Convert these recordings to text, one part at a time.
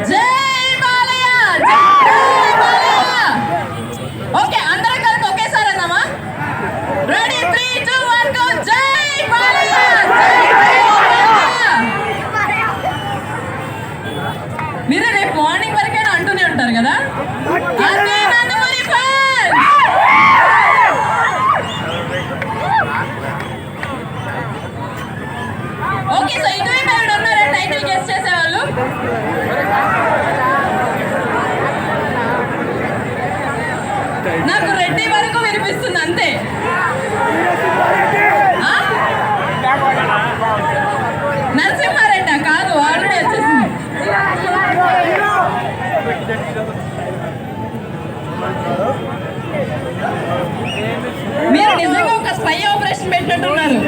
జై బాలయ్య జై బాలయ్య. ఓకే అందరం కలిపి ఒకేసారి అన్నామా? Ready 3 2 1 go. జై బాలయ్య జై బాలయ్య. మీరు రేపు మార్నింగ్ వరకైనా అంటూనే ఉంటారు కదా, అదే నందమూరి ఫ్యాన్. ఓకే సో ఇటువైపు ఎవరు ఉన్నారా టైటిల్ గెస్ చేసేవాళ్ళు? నాకు రెడ్డి వరకు వినిపిస్తుంది అంతే. నరసింహారెడ్డి కాదు, ఆల్రెడీ వచ్చేసింది. మీరు నిజంగా ఒక స్పై ఆపరేషన్ పెట్టినట్టున్నారు.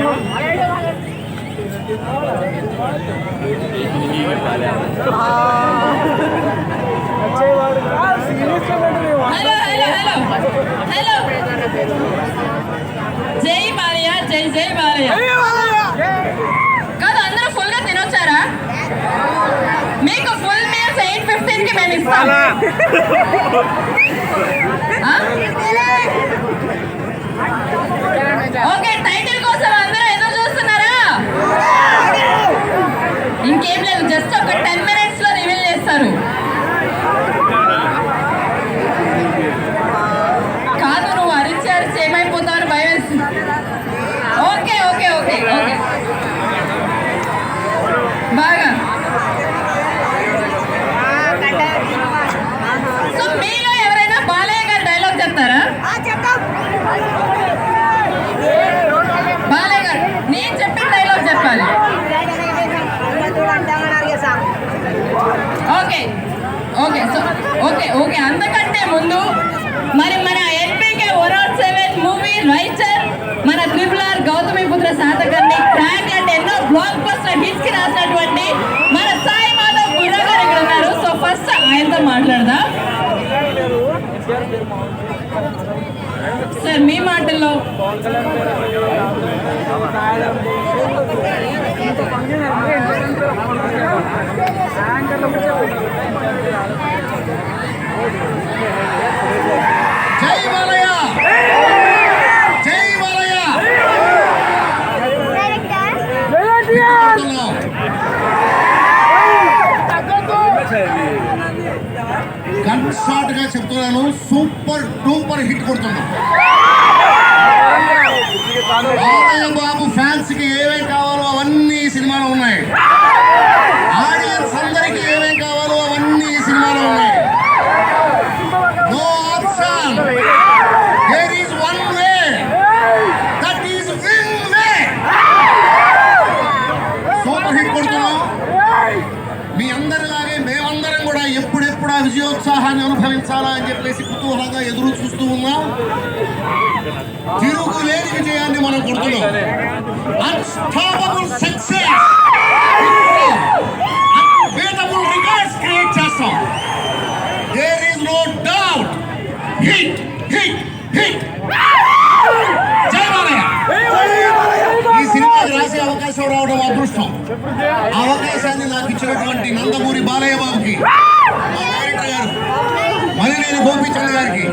Hello hello hello hello. జై బాలయ్య జై జై బాలయ్య. కాదు అందరూ ఫుల్ గా తినొచ్చారా? మీకు ఫుల్ మీల్స్ 8:15 కి మేము ఇస్తాం. ఓకే టైటిల్ కోసం అందరూ ఎదురు చూస్తున్నారా? ఇంకేం లేదు, జస్ట్ ఒక 10 minutes లో రివీల్ చేస్తారు. కాదు నువ్వు అరిచి అరిచి ఏమైపోతావు భయం వేస్తుంది. ఓకే ఓకే ఓకే ఓకే బాగా. సో మీలో ఎవరైనా బాలయ్య గారి డైలాగ్ చెప్తారా? బాలయ్య గారు నేను చెప్పిన డైలాగ్ చెప్పాలి. Okay okay so okay okay అంతకంటే ముందు మరి మన NBK 107 మూవీ రైటర్ మన RRR గౌతమిపుత్ర శాతకర్ణి క్రాక్ అంటే ఎన్నో బ్లాక్ బస్టర్ హిట్స్ కి రాసినటువంటి మన సాయి మాధవ్ గుర్రా గారు ఇక్కడ ఉన్నారు. సో ఫస్ట్ ఆయనతో మాట్లాడదాం. సార్ మీ మాటల్లో జై బాలయ్య జై బాలయ్య. గన్ షాట్ గా చెప్తున్నాను, సూపర్ డూపర్ హిట్ కొడుతున్నాం. బాలయ్య బాబు ఫ్యాన్స్ కి ఏమేం కావాలో అవన్నీ సినిమాలో ఉన్నాయి. ఆడియన్స్ అందరికి ఏమేం కావాలో అవన్నీ సినిమాలో ఉన్నాయి. No option. There is one way, that is win way. Super hit కొడుతున్నాం. మీ అందరిలాగే మేమందరం కూడా ఎప్పుడెప్పుడు ఆ విజయోత్సాహాన్ని అనుభవించాలా అని చెప్పేసి కుతూహలంగా ఎదురు చూస్తూ ఉన్నాం. తిరుగులేని విజయాన్ని మనం కొడుతున్నాం. Unstoppable success, unbeatable records create చేస్తాం. There is no doubt. Hit hit hit. జై బాలయ్య. ఈ సినిమాకి రాసే అవకాశం రావడం అదృష్టం. ఆ అవకాశాన్ని నాకు ఇచ్చినటువంటి నందమూరి బాలయ్య బాబుకి, మా డైరెక్టర్ గారు మలినేని గోపీచంద్ గారికి,